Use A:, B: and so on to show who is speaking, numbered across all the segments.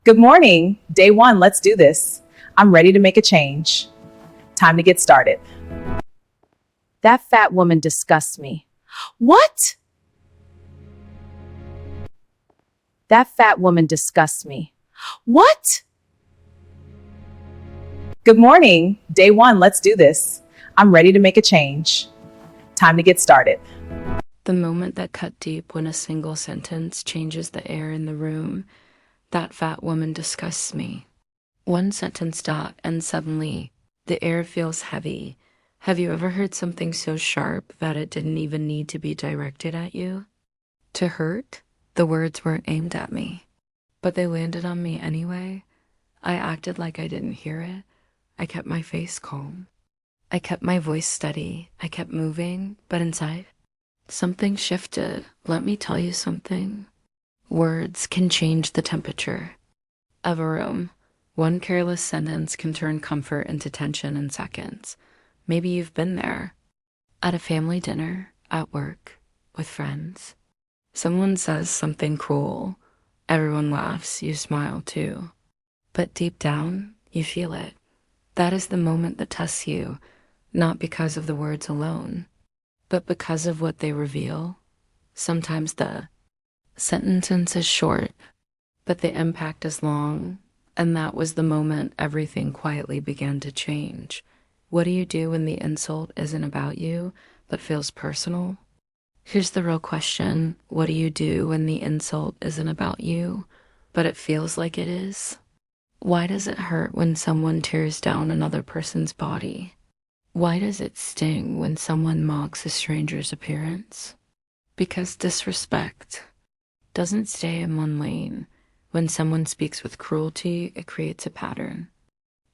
A: Good morning. Day one, let's do this. I'm ready to make a change. Time to get started. That fat woman disgusts me. What? That fat woman disgusts me. What? Good morning. Day one, let's do this. I'm ready to make a change. Time to get started.
B: The moment that cut deep when a single sentence changes the air in the room, that fat woman disgusts me. One sentence dot and suddenly the air feels heavy. Have you ever heard something so sharp that it didn't even need to be directed at you? To hurt? The words weren't aimed at me, but they landed on me anyway. I acted like I didn't hear it. I kept my face calm. I kept my voice steady. I kept moving, but inside, something shifted. Let me tell you something. Words can change the temperature of a room. One careless sentence can turn comfort into tension in seconds. Maybe you've been there. At a family dinner, at work, with friends. Someone says something cruel. Everyone laughs, you smile too. But deep down, you feel it. That is the moment that tests you, not because of the words alone, but because of what they reveal. Sometimes the sentence is short, but the impact is long, and that was the moment everything quietly began to change. What do you do when the insult isn't about you, but feels personal? Here's the real question. What do you do when the insult isn't about you, but it feels like it is? Why does it hurt when someone tears down another person's body? Why does it sting when someone mocks a stranger's appearance? Because disrespect doesn't stay in one lane. When someone speaks with cruelty, it creates a pattern.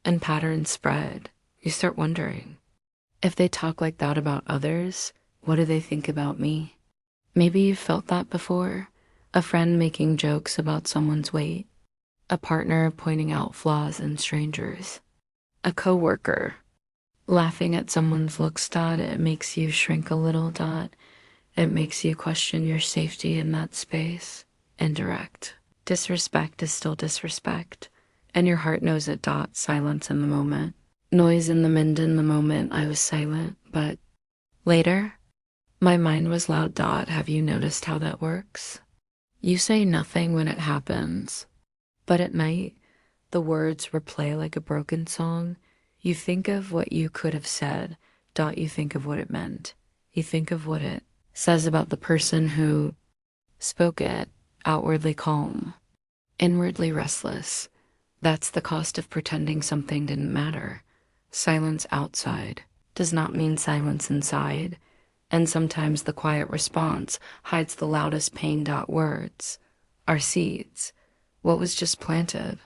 B: And patterns spread. You start wondering, if they talk like that about others, what do they think about me? Maybe you've felt that before. A friend making jokes about someone's weight. A partner pointing out flaws in strangers. A coworker laughing at someone's looks. It makes you shrink a little. It makes you question your safety in that space. Indirect. Disrespect is still disrespect, and your heart knows it. Silence in the moment. Noise in the wind in the moment. I was silent, but later, my mind was loud. Have you noticed how that works? You say nothing when it happens, but at night, the words replay like a broken song. You think of what you could have said. You think of what it meant. You think of what it says about the person who spoke it. Outwardly calm, inwardly restless. That's the cost of pretending something didn't matter. Silence outside does not mean silence inside. And sometimes the quiet response hides the loudest pain. Words are seeds. What was just planted?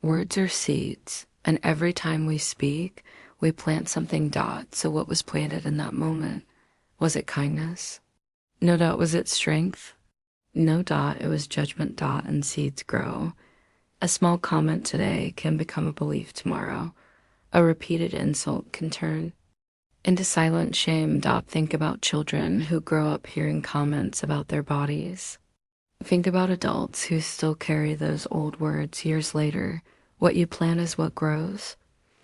B: Words are seeds. And every time we speak, we plant something. So what was planted in that moment? Was it kindness? No doubt. Was it strength? No. It was judgment. And seeds grow. A small comment today can become a belief tomorrow. A repeated insult can turn into silent shame. Think about children who grow up hearing comments about their bodies. Think about adults who still carry those old words years later. What you plant is what grows.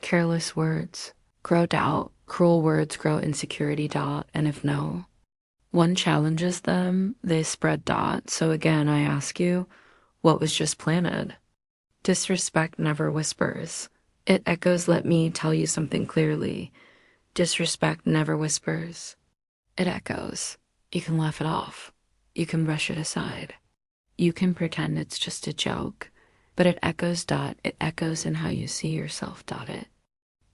B: Careless words grow doubt. Cruel words grow insecurity. And if no one challenges them, they spread. So again, I ask you, what was just planted? Disrespect never whispers. It echoes. Let me tell you something clearly. Disrespect never whispers. It echoes. You can laugh it off. You can brush it aside. You can pretend it's just a joke. But it echoes. It echoes in how you see yourself. It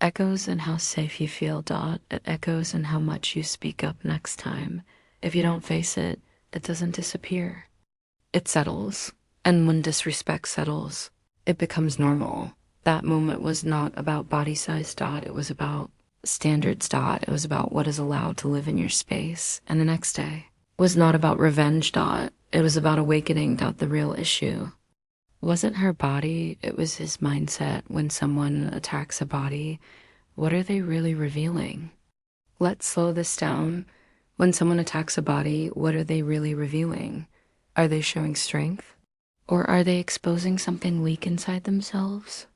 B: echoes in how safe you feel. It echoes in how much you speak up next time. If you don't face it, it doesn't disappear. It settles. And when disrespect settles, it becomes normal. That moment was not about body size. It was about standards. It was about what is allowed to live in your space. And the next day was not about revenge. It was about awakening. The real issue wasn't her body, it was his mindset. When someone attacks a body, what are they really revealing? Let's slow this down. When someone attacks a body, what are they really revealing? Are they showing strength Or are they exposing something weak inside themselves?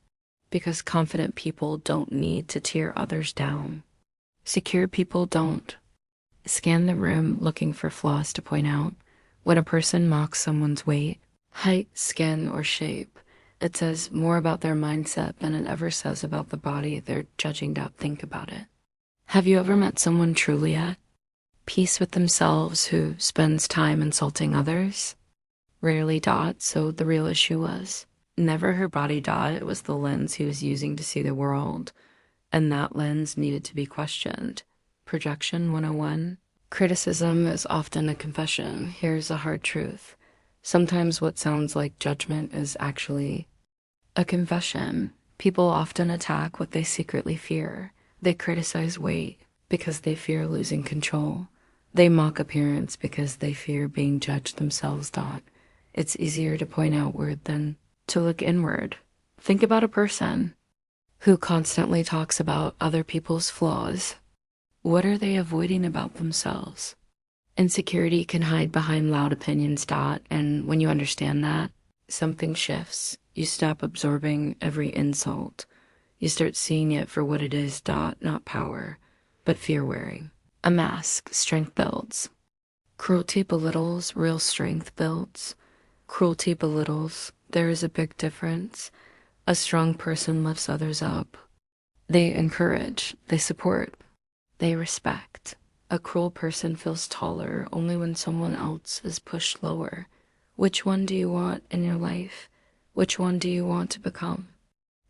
B: Because confident people don't need to tear others down. Secure people don't. Scan the room looking for flaws to point out. When a person mocks someone's weight, height, skin, or shape, it says more about their mindset than it ever says about the body they're judging to think about it. Have you ever met someone truly at peace with themselves who spends time insulting others? Rarely. So the real issue was never her body. It was the lens he was using to see the world, and that lens needed to be questioned. Projection 101. Criticism is often a confession. Here's a hard truth. Sometimes what sounds like judgment is actually a confession. People often attack what they secretly fear. They criticize weight because they fear losing control. They mock appearance because they fear being judged themselves. It's easier to point outward than to look inward. Think about a person who constantly talks about other people's flaws. What are they avoiding about themselves? Insecurity can hide behind loud opinions. And when you understand that, something shifts. You stop absorbing every insult. You start seeing it for what it is. Not power, but fear wearing. A mask. Strength builds. Cruelty belittles. Real strength builds. Cruelty belittles. There is a big difference. A strong person lifts others up. They encourage. They support. They respect. A cruel person feels taller only when someone else is pushed lower. Which one do you want in your life? Which one do you want to become?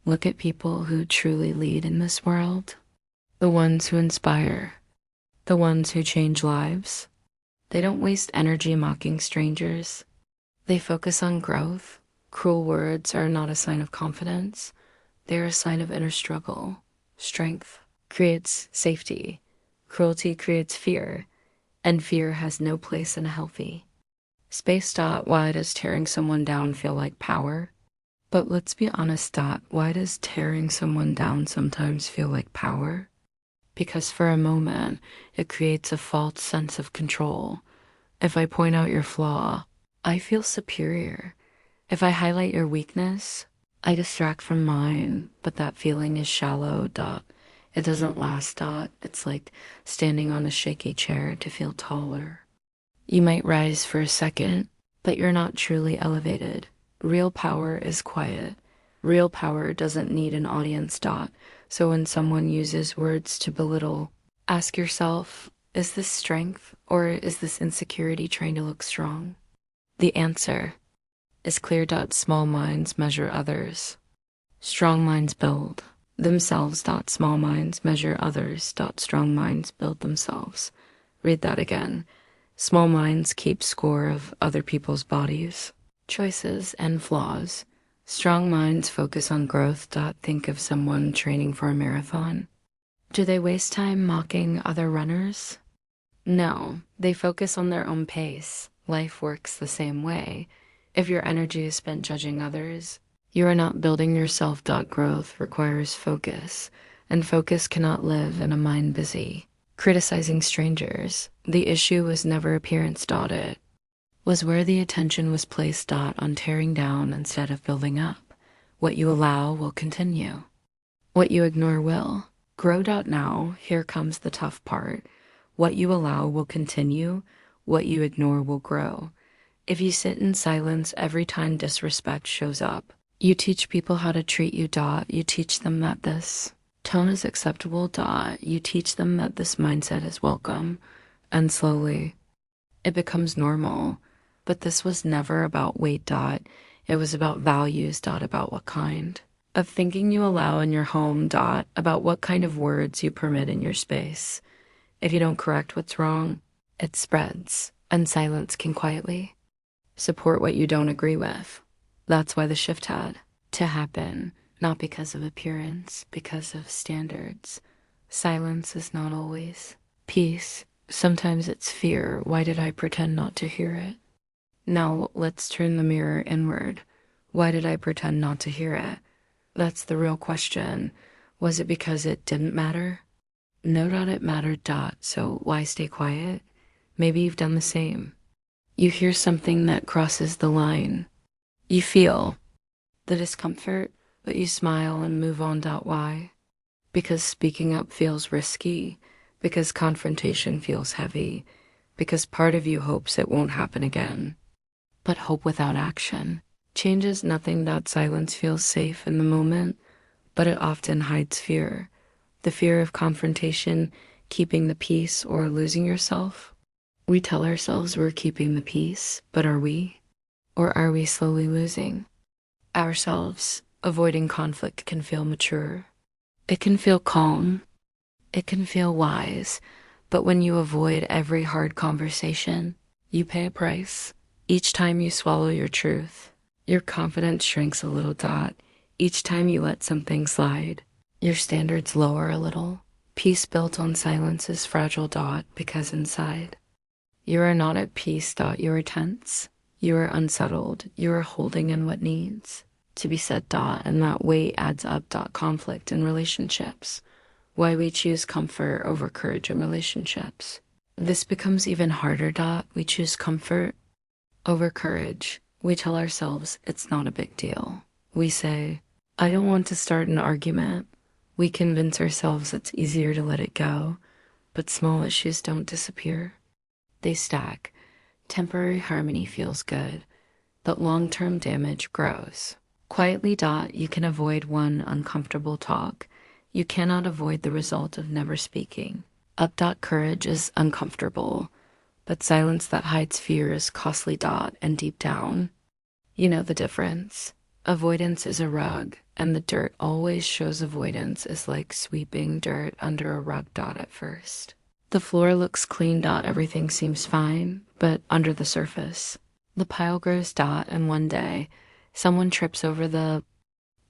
B: Look at people who truly lead in this world. The ones who inspire. The ones who change lives. They don't waste energy mocking strangers. They focus on growth. Cruel words are not a sign of confidence. They're a sign of inner struggle. Strength creates safety. Cruelty creates fear. And fear has no place in a healthy space. Why does tearing someone down feel like power? But let's be honest. Why does tearing someone down sometimes feel like power? Because for a moment, it creates a false sense of control. If I point out your flaw, I feel superior. If I highlight your weakness, I distract from mine, but that feeling is shallow. It doesn't last. It's like standing on a shaky chair to feel taller. You might rise for a second, but you're not truly elevated. Real power is quiet. Real power doesn't need an audience. So when someone uses words to belittle, ask yourself, is this strength or is this insecurity trying to look strong? The answer is clear. Small minds measure others. Strong minds build themselves. Small minds measure others. Strong minds build themselves. Read that again. Small minds keep score of other people's bodies, choices, and flaws. Strong minds focus on growth. Think of someone training for a marathon. Do they waste time mocking other runners? No, they focus on their own pace. Life works the same way. If your energy is spent judging others, you are not building yourself. Growth requires focus, and focus cannot live in a mind busy criticizing strangers. The issue was never appearance. It was where the attention was placed. On tearing down instead of building up. What you allow will continue. What you ignore will grow. Now, here comes the tough part. What you allow will continue. What you ignore will grow. If you sit in silence every time disrespect shows up, you teach people how to treat you. You teach them that this tone is acceptable. You teach them that this mindset is welcome. And slowly, it becomes normal. But this was never about weight. It was about values. About what kind of thinking you allow in your home. About what kind of words you permit in your space. If you don't correct what's wrong, it spreads. And silence can quietly support what you don't agree with. That's why the shift had to happen, not because of appearance, because of standards. Silence is not always peace. Sometimes it's fear. Why did I pretend not to hear it? Now let's turn the mirror inward. Why did I pretend not to hear it? That's the real question. Was it because it didn't matter? No. It mattered. So why stay quiet? Maybe you've done the same. You hear something that crosses the line. You feel the discomfort, but you smile and move on. Why? Because speaking up feels risky, because confrontation feels heavy, because part of you hopes it won't happen again. But hope without action changes nothing. That silence feels safe in the moment, but it often hides fear. The fear of confrontation, keeping the peace, or losing yourself. We tell ourselves we're keeping the peace, but are we? Or are we slowly losing ourselves? Avoiding conflict can feel mature. It can feel calm. It can feel wise. But when you avoid every hard conversation, you pay a price. Each time you swallow your truth, your confidence shrinks a little. Each time you let something slide, your standards lower a little. Peace built on silence is fragile. Because inside, you are not at peace. You are tense. You are unsettled. You are holding in what needs to be said. And that weight adds up. Conflict in relationships. Why we choose comfort over courage in relationships. This becomes even harder. We choose comfort over courage. We tell ourselves it's not a big deal. We say, I don't want to start an argument. We convince ourselves it's easier to let it go. But small issues don't disappear. They stack. Temporary harmony feels good, but long-term damage grows. Quietly. You can avoid one uncomfortable talk. You cannot avoid the result of never speaking. Up. Courage is uncomfortable, but silence that hides fear is costly. And deep down, you know the difference. Avoidance is a rug, and the dirt always shows. Avoidance is like sweeping dirt under a rug. At first, the floor looks clean. Everything seems fine, but under the surface, the pile grows. And one day, someone trips over the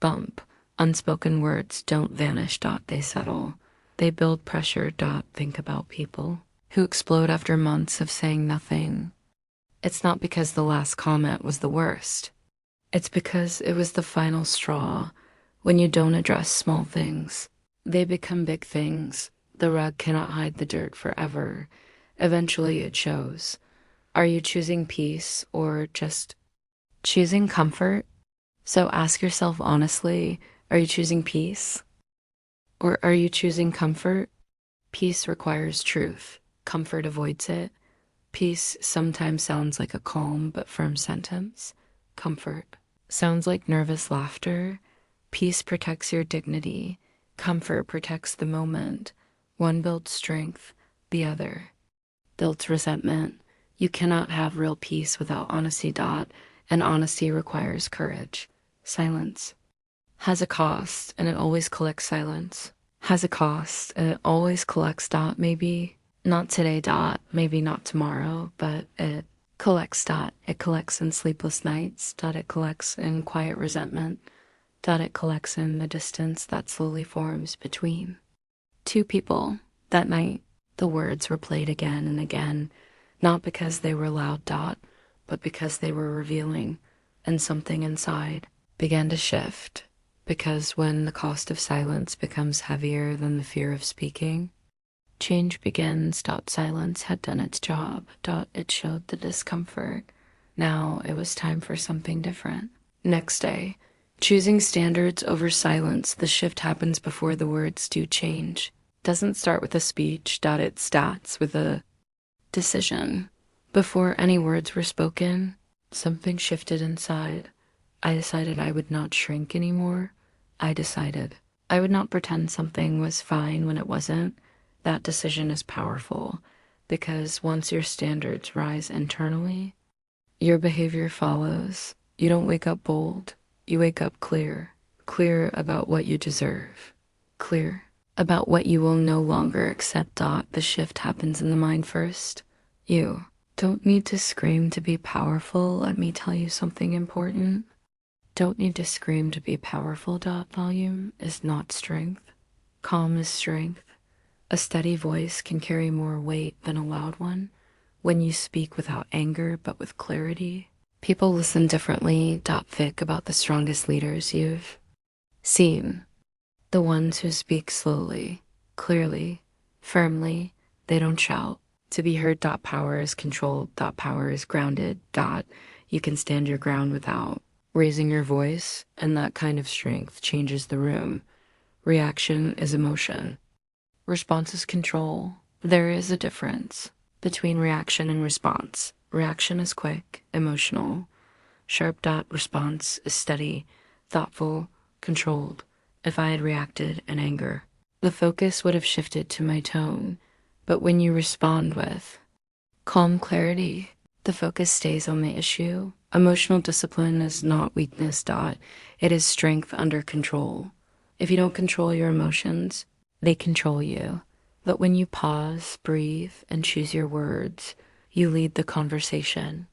B: bump. Unspoken words don't vanish. They settle. They build pressure. Think about people who explode after months of saying nothing. It's not because the last comment was the worst. It's because it was the final straw. When you don't address small things, they become big things. The rug cannot hide the dirt forever. Eventually it shows. Are you choosing peace or just choosing comfort? So ask yourself honestly, are you choosing peace? Or are you choosing comfort? Peace requires truth. Comfort avoids it. Peace sometimes sounds like a calm but firm sentence. Comfort sounds like nervous laughter. Peace protects your dignity. Comfort protects the moment. One builds strength, the other builds resentment. You cannot have real peace without honesty. And honesty requires courage. Silence has a cost, and it always collects. Silence has a cost, and it always collects. Maybe not today. Maybe not tomorrow, but it collects. It collects in sleepless nights. It collects in quiet resentment. It collects in the distance that slowly forms between two people. That night, the words were played again and again, not because they were loud. But because they were revealing, and something inside began to shift. Because when the cost of silence becomes heavier than the fear of speaking, change begins. Silence had done its job. It showed the discomfort. Now it was time for something different. Next day, choosing standards over silence, the shift happens before the words do change. Doesn't start with a speech. It starts with a decision. Before any words were spoken, something shifted inside. I decided I would not shrink anymore. I decided I would not pretend something was fine when it wasn't. That decision is powerful, because once your standards rise internally, your behavior follows. You don't wake up bold. You wake up clear. Clear about what you deserve. Clear about what you will no longer accept. The shift happens in the mind first. You don't need to scream to be powerful. Let me tell you something important. Don't need to scream to be powerful. Volume is not strength. Calm is strength. A steady voice can carry more weight than a loud one. When you speak without anger but with clarity, people listen differently. Think about the strongest leaders you've seen. The ones who speak slowly, clearly, firmly. They don't shout. To be heard. Power is controlled. Power is grounded. You can stand your ground without raising your voice, and that kind of strength changes the room. Reaction is emotion. Response is control. There is a difference between reaction and response. Reaction is quick, emotional. Sharp dot response is steady, thoughtful, controlled. If I had reacted in anger, the focus would have shifted to my tone. But when you respond with calm clarity, the focus stays on the issue. Emotional discipline is not weakness dot. It is strength under control. If you don't control your emotions, they control you. But when you pause, breathe, and choose your words, you lead the conversation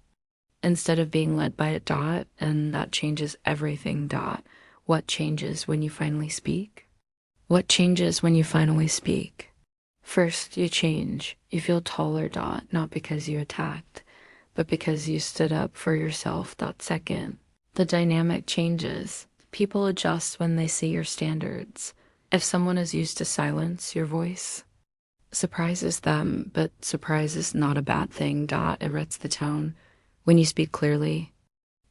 B: instead of being led by a dot, and that changes everything dot. What changes when you finally speak? What changes when you finally speak? First, you change. You feel taller dot, not because you attacked, but because you stood up for yourself. Dot second, the dynamic changes. People adjust when they see your standards. If someone is used to silence, your voice surprises them, but surprise is not a bad thing. Dot, it sets the tone. When you speak clearly,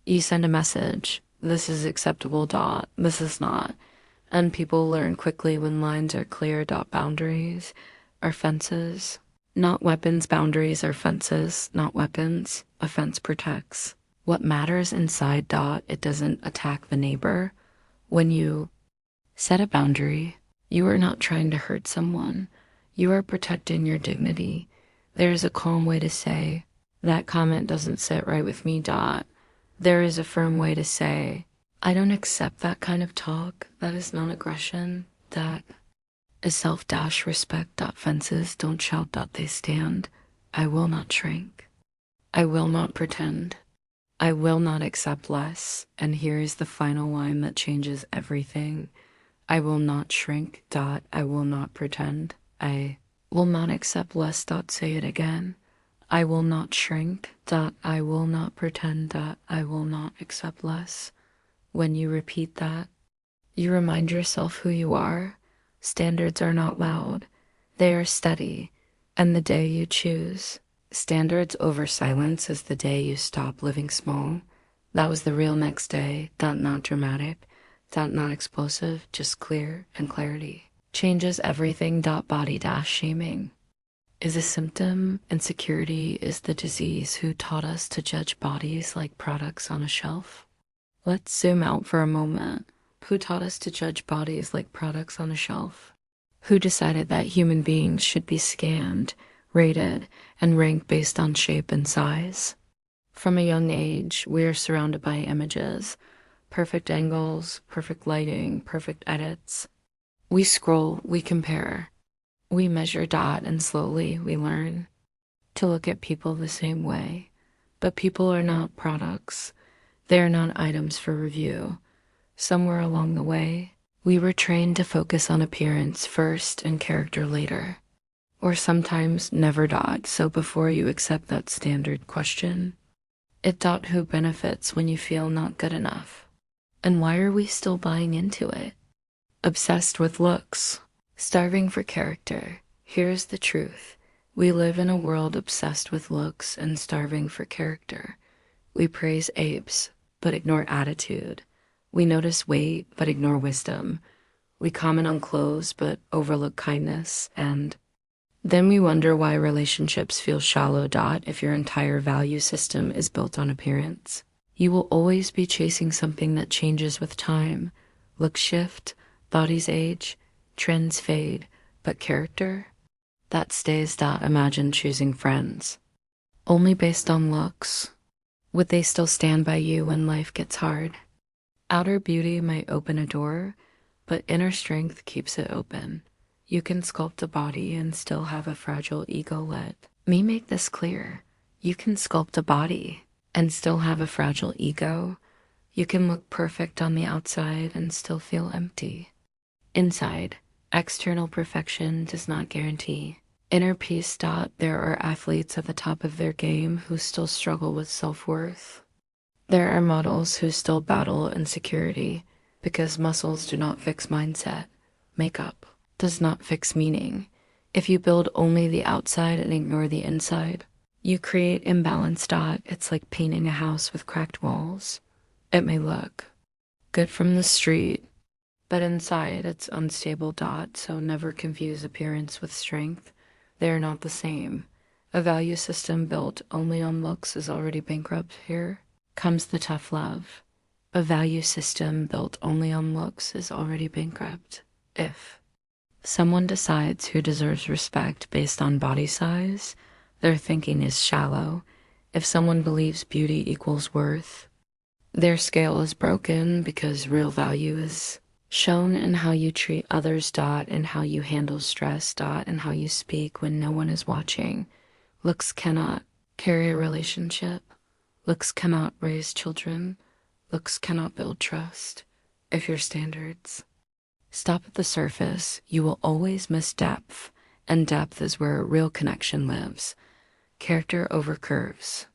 B: you send a message. This is acceptable. Dot, this is not. And people learn quickly when lines are clear. Dot, boundaries are fences, not weapons. Boundaries are fences, not weapons. A fence protects what matters inside. Dot, it doesn't attack the neighbor. When you set a boundary, you are not trying to hurt someone. You are protecting your dignity. There is a calm way to say, that comment doesn't sit right with me. Dot. There is a firm way to say, I don't accept that kind of talk. That is non-aggression. That is self-respect. Dot. Fences don't shout. Dot. They stand. I will not shrink. I will not pretend. I will not accept less. And here is the final line that changes everything. I will not shrink. Dot. I will not pretend. I will not accept less. Dot. Say it again. I will not shrink. Dot. I will not pretend. Dot. I will not accept less. When you repeat that, you remind yourself who you are. Standards are not loud. They are steady. And the day you choose standards over silence is the day you stop living small. That was the real next day. Dot. Not dramatic. Dot. Not explosive. Just clear, and clarity changes everything. Dot. Body dash shaming is a symptom. Insecurity is the disease. Who taught us to judge bodies like products on a shelf? Let's zoom out for a moment. Who taught us to judge bodies like products on a shelf? Who decided that human beings should be scanned, rated, and ranked based on shape and size? From a young age, we are surrounded by images, perfect angles, perfect lighting, perfect edits. We scroll, we compare, we measure. Dot. And slowly we learn to look at people the same way. But people are not products. They are not items for review. Somewhere along the way, we were trained to focus on appearance first and character later. Or sometimes never. Dot. So before you accept that standard, question it. Dot. Who benefits when you feel not good enough? And why are we still buying into it? Obsessed with looks, starving for character. Here's the truth. We live in a world obsessed with looks and starving for character. We praise apes, but ignore attitude. We notice weight, but ignore wisdom. We comment on clothes, but overlook kindness. And then we wonder why relationships feel shallow. Dot. If your entire value system is built on appearance, you will always be chasing something that changes with time. Looks shift, bodies age, trends fade, but character, that stays. Dot. Imagine choosing friends only based on looks. Would they still stand by you when life gets hard? Outer beauty might open a door, but inner strength keeps it open. You can sculpt a body and still have a fragile ego. Let me make this clear. You can sculpt a body and still have a fragile ego. You can look perfect on the outside and still feel empty inside. External perfection does not guarantee inner peace. Dot. There are athletes at the top of their game who still struggle with self-worth. There are models who still battle insecurity because muscles do not fix mindset. Makeup does not fix meaning. If you build only the outside and ignore the inside, you create imbalance. Dot. It's like painting a house with cracked walls. It may look good from the street, but inside it's unstable. So never confuse appearance with strength. They are not the same. A value system built only on looks is already bankrupt. Here comes the tough love. A value system built only on looks is already bankrupt. If someone decides who deserves respect based on body size, their thinking is shallow. If someone believes beauty equals worth, their scale is broken because real value is shown in how you treat others. And how you handle stress. And how you speak when no one is watching. Looks cannot carry a relationship. Looks cannot raise children. Looks cannot build trust. If your standards stop at the surface, you will always miss depth, and depth is where real connection lives. Character over curves.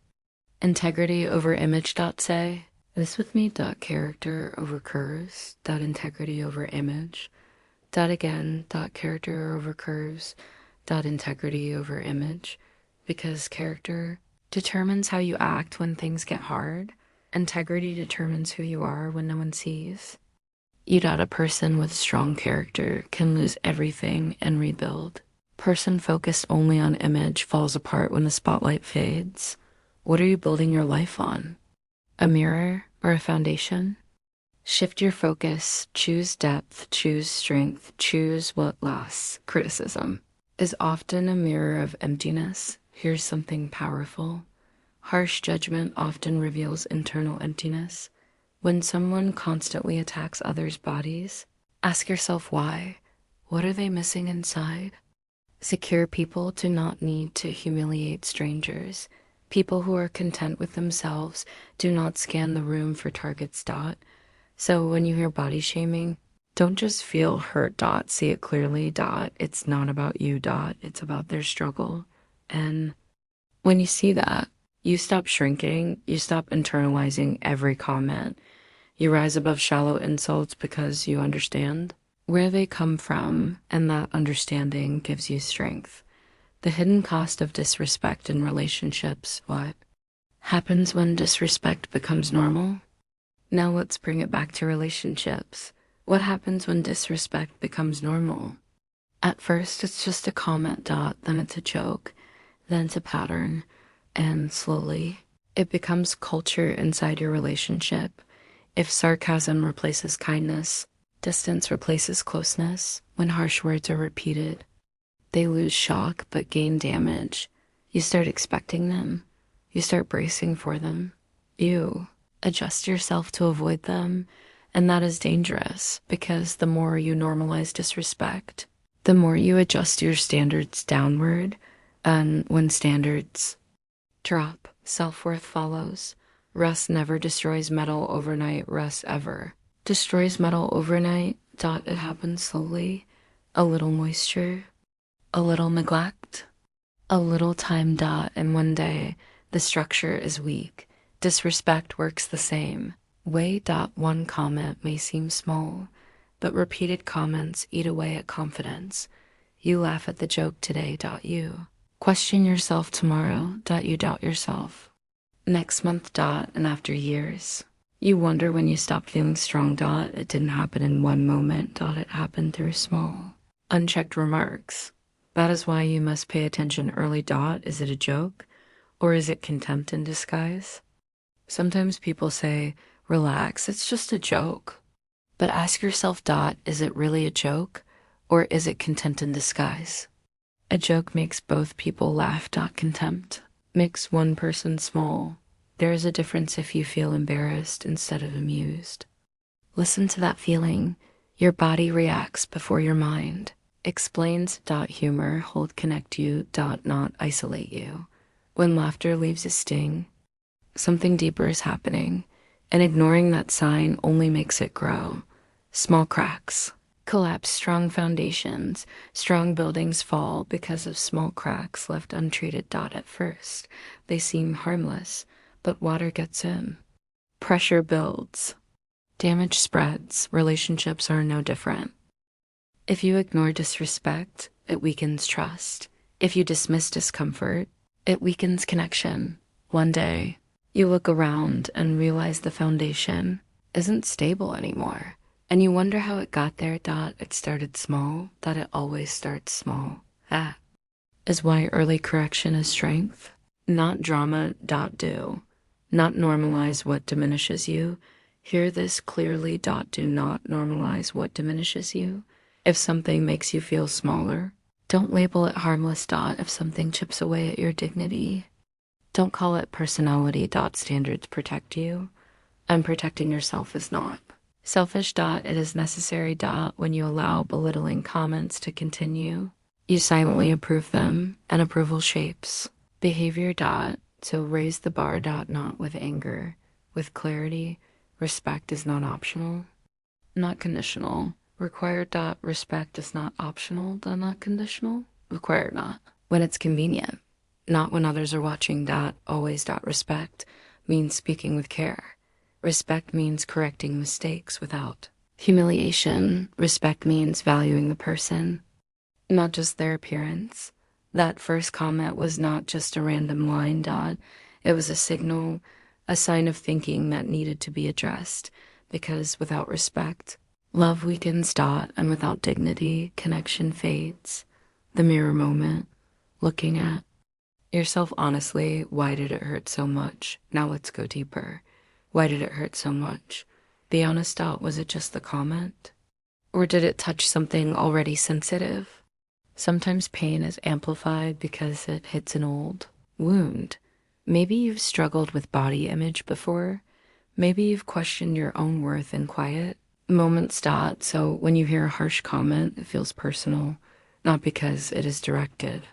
B: Integrity over image. Say this with me. Character over curves. Integrity over image. Again. Character over curves. Integrity over image. Because character determines how you act when things get hard. Integrity determines who you are when no one sees. A person with strong character can lose everything and rebuild. Person focused only on image falls apart when the spotlight fades. What are you building your life on? A mirror or a foundation? Shift your focus, choose depth, choose strength, choose what lasts. Criticism is often a mirror of emptiness. Here's something powerful. Harsh judgment often reveals internal emptiness. When someone constantly attacks others' bodies, ask yourself why. What are they missing inside? Secure people do not need to humiliate strangers. People who are content with themselves do not scan the room for targets. So when you hear body shaming, don't just feel hurt. See it clearly. It's not about you. It's about their struggle. And when you see that, you stop shrinking. You stop internalizing every comment. You rise above shallow insults because you understand where they come from, and that understanding gives you strength. The hidden cost of disrespect in relationships. What happens when disrespect becomes normal? Now let's bring it back to relationships. What happens when disrespect becomes normal? At first, it's just a comment. Then it's a joke. Then it's a pattern. And slowly, it becomes culture inside your relationship. If sarcasm replaces kindness, distance replaces closeness. When harsh words are repeated, they lose shock but gain damage. You start expecting them. You start bracing for them. You adjust yourself to avoid them. And that is dangerous because the more you normalize disrespect, the more you adjust your standards downward. And when standards drop, self-worth follows. Rust never destroys metal overnight. Rust ever destroys metal overnight. It happens slowly. A little moisture, a little neglect, a little time. And one day, the structure is weak. Disrespect works the same way. One comment may seem small, but repeated comments eat away at confidence. You laugh at the joke today. You question yourself tomorrow. You doubt yourself next month. And after years, you wonder when you stopped feeling strong. It didn't happen in one moment. It happened through small, unchecked remarks. That is why you must pay attention early. Is it a joke or is it contempt in disguise? Sometimes people say, relax, it's just a joke. But ask yourself, is it really a joke or is it contempt in disguise? A joke makes both people laugh. Contempt makes one person small. There is a difference if you feel embarrassed instead of amused. Listen to that feeling. Your body reacts before your mind explains. Humor hold connect you. Not isolate you. When laughter leaves a sting, something deeper is happening, and ignoring that sign only makes it grow. Small cracks collapse strong foundations. Strong buildings fall because of small cracks left untreated. At first, they seem harmless, but water gets in. Pressure builds. Damage spreads. Relationships are no different. If you ignore disrespect, it weakens trust. If you dismiss discomfort, it weakens connection. One day, You look around and realize the foundation isn't stable anymore. And you wonder how it got there. It started small, that it always starts small. That is why early correction is strength. Not drama. Do. Not normalize what diminishes you. Hear this clearly. Do not normalize what diminishes you. If something makes you feel smaller, don't label it harmless. If something chips away at your dignity, don't call it personality. Standards protect you, and protecting yourself is not. Selfish. It is necessary. When you allow belittling comments to continue, you silently approve them, and approval shapes behavior. So raise the bar. Not with anger, with clarity. Respect is not optional, not conditional. Required. Respect is not optional. Not conditional. Required. Not when it's convenient, not when others are watching. Always. Respect means speaking with care. Respect means correcting mistakes without humiliation. Respect means valuing the person, not just their appearance. That first comment was not just a random line. It was a signal, a sign of thinking that needed to be addressed. Because without respect, love weakens. And without dignity, connection fades. The mirror moment, looking at yourself honestly. Why did it hurt so much? Now let's go deeper. Why did it hurt so much? Be honest. Was it just the comment? Or did it touch something already sensitive? Sometimes pain is amplified because it hits an old wound. Maybe you've struggled with body image before. Maybe you've questioned your own worth in quiet moments. So when you hear a harsh comment, it feels personal, not because it is directed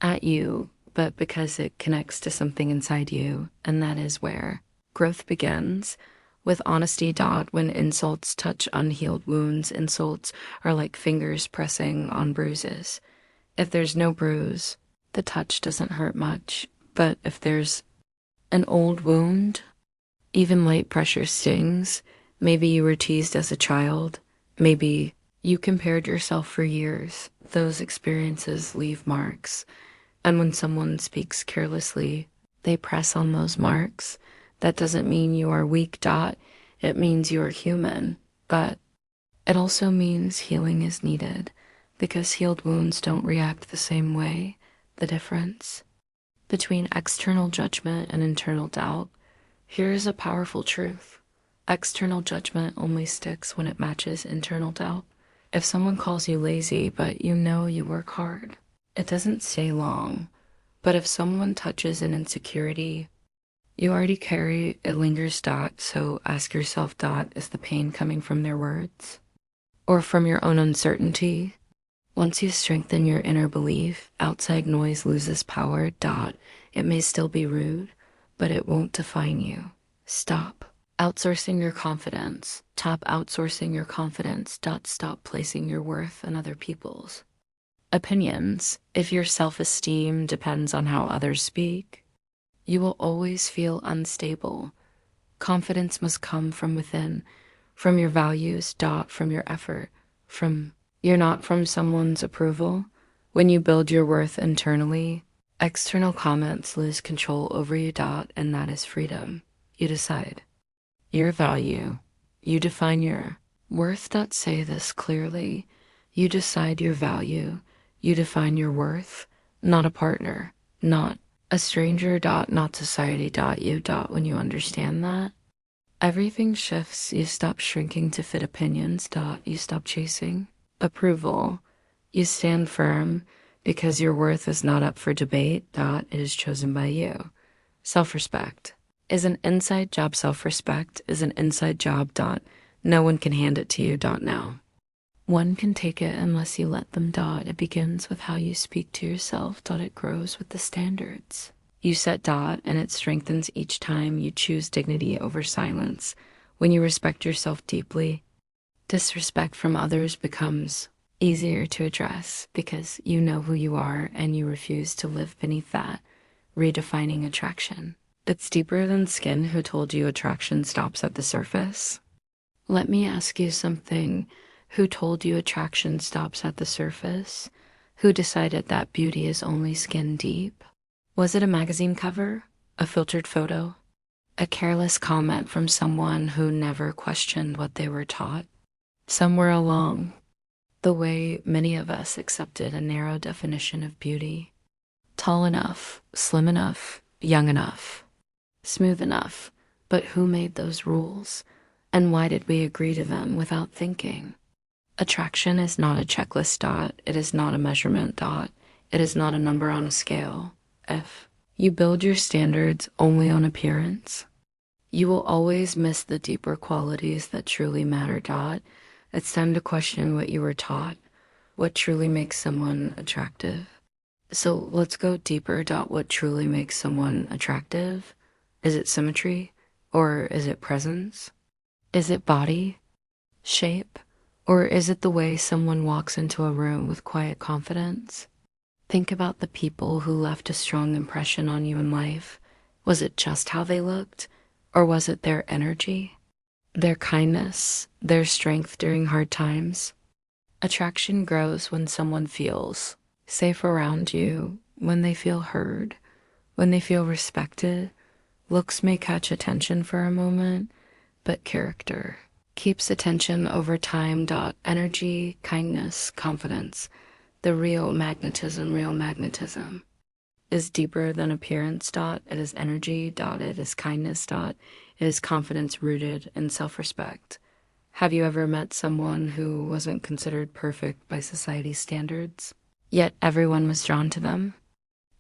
B: at you, but because it connects to something inside you, and that is where growth begins. With honesty. When insults touch unhealed wounds, insults are like fingers pressing on bruises. If there's no bruise, the touch doesn't hurt much. But if there's an old wound, even light pressure stings. Maybe you were teased as a child. Maybe you compared yourself for years. Those experiences leave marks. And when someone speaks carelessly, they press on those marks. That doesn't mean you are weak. It means you are human. But it also means healing is needed, because healed wounds don't react the same way. The difference between external judgment and internal doubt. Here is a powerful truth. External judgment only sticks when it matches internal doubt. If someone calls you lazy, but you know you work hard, it doesn't stay long. But if someone touches an insecurity you already carry, it lingers. So ask yourself. Is the pain coming from their words or from your own uncertainty? Once you strengthen your inner belief, outside noise loses power. It may still be rude, but it won't define you. Stop outsourcing your confidence. Outsourcing your confidence. Stop placing your worth in other people's opinions. If your self-esteem depends on how others speak, you will always feel unstable. Confidence must come from within, from your values. From your effort, not from someone's approval. When you build your worth internally, external comments lose control over you. And that is freedom. You decide your value. You define your worth. Say this clearly. You decide your value. You define your worth, not a partner, not a stranger. Not society. When you understand that, everything shifts. You stop shrinking to fit opinions. You stop chasing approval. You stand firm because your worth is not up for debate. It is chosen by you. Self-respect is an inside job. Self-respect is an inside job. No one can hand it to you. Now one can take it unless you let them. It begins with how you speak to yourself. It grows with the standards you set. And it strengthens each time you choose dignity over silence. When you respect yourself deeply, disrespect from others becomes easier to address because you know who you are and you refuse to live beneath that. Redefining attraction. It's deeper than skin. Who told you attraction stops at the surface? Let me ask you something. Who told you attraction stops at the surface? Who decided that beauty is only skin deep? Was it a magazine cover? A filtered photo? A careless comment from someone who never questioned what they were taught. Somewhere along the way, many of us accepted a narrow definition of beauty. Tall enough, slim enough, young enough, smooth enough. But who made those rules? And why did we agree to them without thinking? Attraction is not a checklist dot. It is not a measurement dot. It is not a number on a scale. If you build your standards only on appearance, you will always miss the deeper qualities that truly matter. Dot. It's time to question what you were taught, what truly makes someone attractive. So let's go deeper. Dot. What truly makes someone attractive? Is it symmetry? Or is it presence? Is it body, shape? Or is it the way someone walks into a room with quiet confidence? Think about the people who left a strong impression on you in life. Was it just how they looked? Or was it their energy, their kindness, their strength during hard times? Attraction grows when someone feels safe around you, when they feel heard, when they feel respected. Looks may catch attention for a moment, but character keeps attention over time. Energy, kindness, confidence. The real magnetism is deeper than appearance. It is energy. It is kindness. It is confidence rooted in self-respect. Have you ever met someone who wasn't considered perfect by society's standards, yet everyone was drawn to them?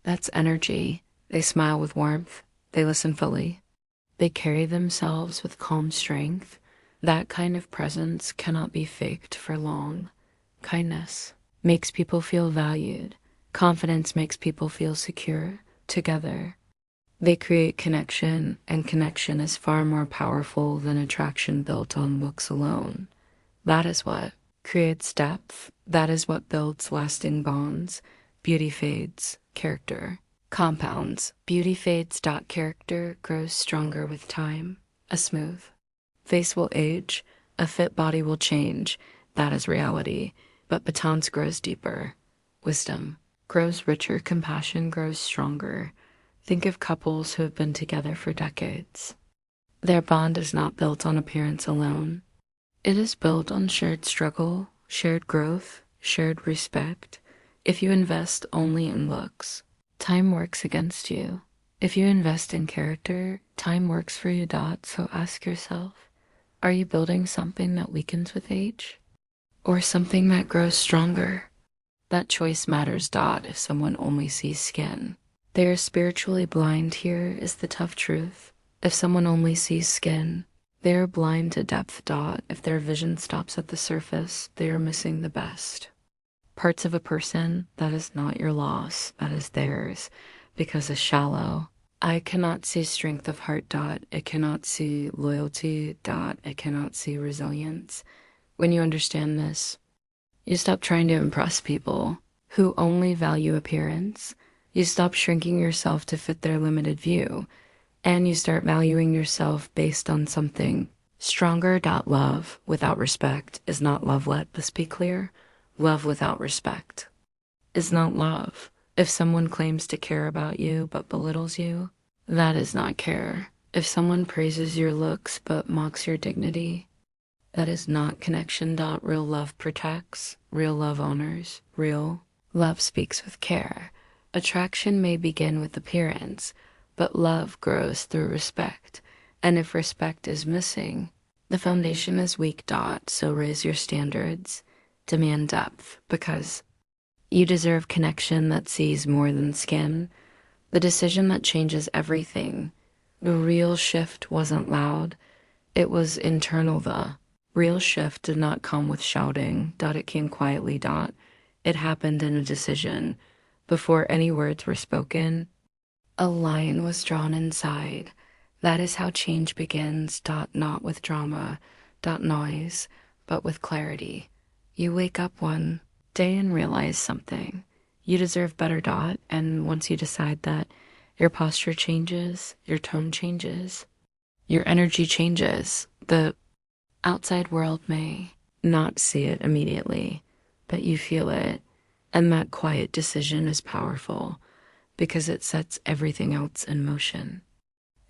B: That's energy. They smile with warmth. They listen fully. They carry themselves with calm strength. That kind of presence cannot be faked for long. Kindness makes people feel valued. Confidence makes people feel secure. Together, they create connection, and connection is far more powerful than attraction built on looks alone. That is what creates depth. That is what builds lasting bonds. Beauty fades, character compounds. Beauty fades. Character grows stronger with time. A smooth face will age. A fit body will change. That is reality. But batons grows deeper. Wisdom grows richer. Compassion grows stronger. Think of couples who have been together for decades. Their bond is not built on appearance alone. It is built on shared struggle, shared growth, shared respect. If you invest only in looks, time works against you. If you invest in character, time works for you. So ask yourself, are you building something that weakens with age? Or something that grows stronger? That choice matters. If someone only sees skin, they are spiritually blind. Here is the tough truth. If someone only sees skin, they are blind to depth. If their vision stops at the surface, they are missing the best parts of a person. That is not your loss. That is theirs, because a shallow eye cannot see strength of heart. It cannot see loyalty. It cannot see resilience. When you understand this, you stop trying to impress people who only value appearance. You stop shrinking yourself to fit their limited view, and you start valuing yourself based on something stronger. Love without respect is not love. Let this be clear. Love without respect is not love. If someone claims to care about you but belittles you, that is not care. If someone praises your looks but mocks your dignity, that is not connection. Real love protects. Real love honors. Real love speaks with care. Attraction may begin with appearance, but love grows through respect. And if respect is missing, the foundation is weak. So raise your standards. Demand depth, because you deserve connection that sees more than skin. The decision that changes everything. The real shift wasn't loud. It was internal. The real shift did not come with shouting. It came quietly. It happened in a decision. Before any words were spoken, a line was drawn inside. That is how change begins. Not with drama. Noise, but with clarity. You wake up one day and realize something. You deserve better. And once you decide that, your posture changes, your tone changes, your energy changes. The outside world may not see it immediately, but you feel it. And that quiet decision is powerful because it sets everything else in motion.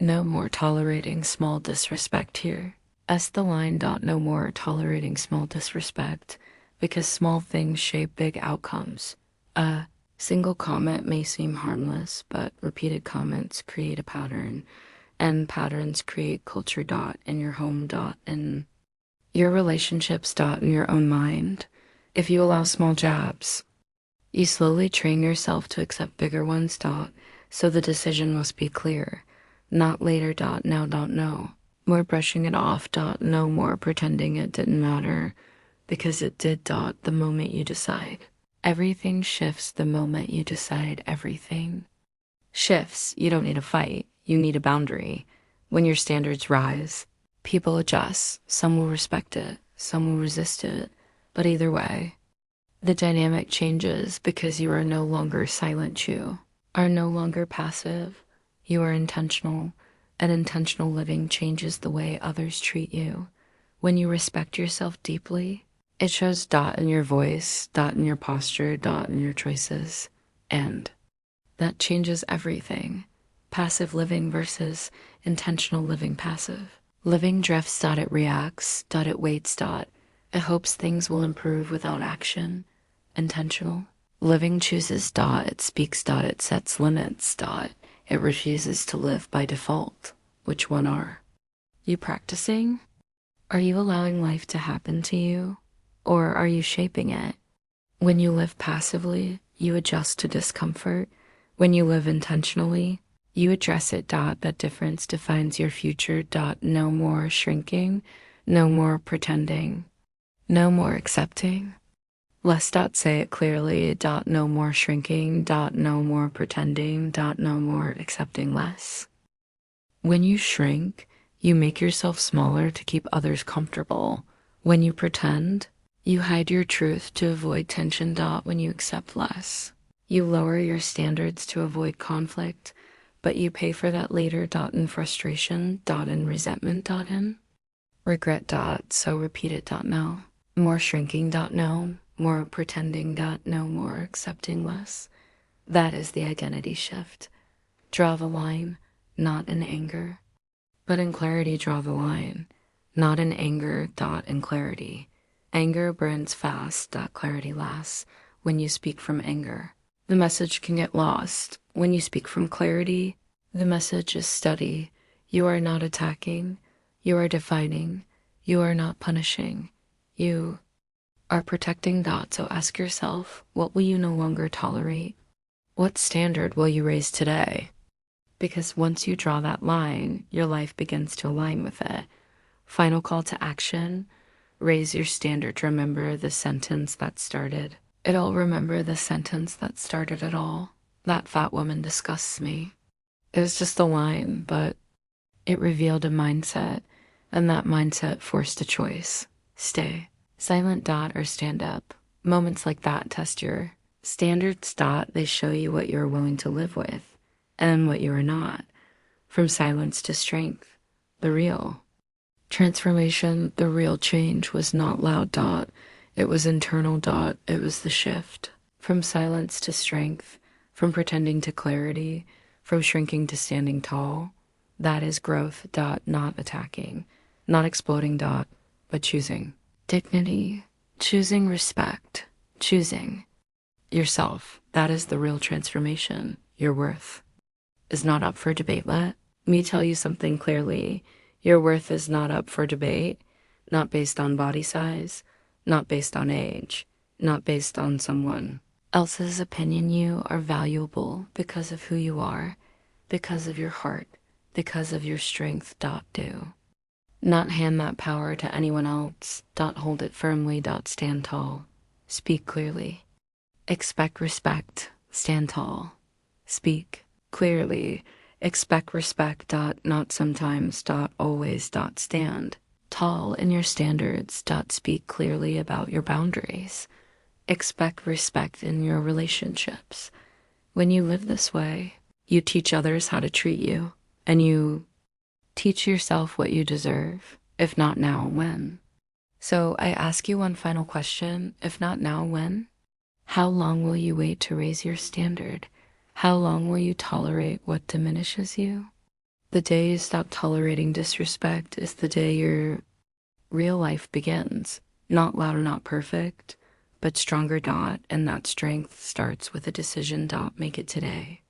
B: No more tolerating small disrespect here. S the line. No more tolerating small disrespect, because small things shape big outcomes. A single comment may seem harmless, but repeated comments create a pattern, and patterns create culture. In your home. In your relationships. In your own mind. If you allow small jabs, you slowly train yourself to accept bigger ones. So the decision must be clear. Not later. Now. No. More brushing it off. No more pretending it didn't matter, because it did. The moment you decide. Everything shifts the moment you decide. Everything shifts. You don't need a fight. You need a boundary. When your standards rise, people adjust. Some will respect it. Some will resist it. But either way, the dynamic changes, because you are no longer silent. You are no longer passive. You are intentional. And intentional living changes the way others treat you. When you respect yourself deeply, it shows. In your voice. In your posture. In your choices. And that changes everything. Passive living versus intentional living. Passive living drifts. It reacts. It waits. It hopes things will improve without action. Intentional living chooses. It speaks. It sets limits. It refuses to live by default. Which one are you practicing? Are you allowing life to happen to you, or are you shaping it? When you live passively, you adjust to discomfort. When you live intentionally, you address it. That difference defines your future. No more shrinking. No more pretending. No more accepting. Less. Say it clearly. No more shrinking. No more pretending. No more accepting less. When you shrink, you make yourself smaller to keep others comfortable. When you pretend, you hide your truth to avoid tension. When you accept less, you lower your standards to avoid conflict, but you pay for that later. In frustration. In resentment. In regret. So repeat it. No more shrinking. No more pretending. No more accepting less. That is the identity shift. Draw the line, not in anger, but in clarity. Draw the line, not in anger. In clarity. Anger burns fast. Clarity lasts. When you speak from anger, the message can get lost. When you speak from clarity, the message is steady. You are not attacking. You are defining. You are not punishing. You are protecting. So ask yourself, what will you no longer tolerate? What standard will you raise today? Because once you draw that line, your life begins to align with it. Final call to action. Raise your standard. Remember the sentence that started it all. Remember the sentence that started it all. That fat woman disgusts me. It was just a line, but it revealed a mindset, and that mindset forced a choice. Stay silent. Or stand up. Moments like that test your standards. They show you what you're willing to live with and what you are not. From silence to strength, the real transformation, the real change was not loud. It was internal. It was the shift. From silence to strength, from pretending to clarity, from shrinking to standing tall. That is growth. Not attacking, not exploding. But choosing dignity, choosing respect, choosing yourself. That is the real transformation. Your worth is not up for debate. Let me tell you something clearly. Your worth is not up for debate, not based on body size, not based on age, not based on someone else's opinion. You are valuable because of who you are, because of your heart, because of your strength. Do not hand that power to anyone else. Hold it firmly. Stand tall. Speak clearly. Expect respect. Stand tall. Speak clearly. Expect respect. Not sometimes. Always. Stand tall in your standards. Speak clearly about your boundaries. Expect respect in your relationships. When you live this way, you teach others how to treat you, and you teach yourself what you deserve. If not now, when? So I ask you one final question. If not now, when? How long will you wait to raise your standard? How long will you tolerate what diminishes you? The day you stop tolerating disrespect is the day your real life begins. Not loud and not perfect, but stronger. And that strength starts with a decision. Make it today.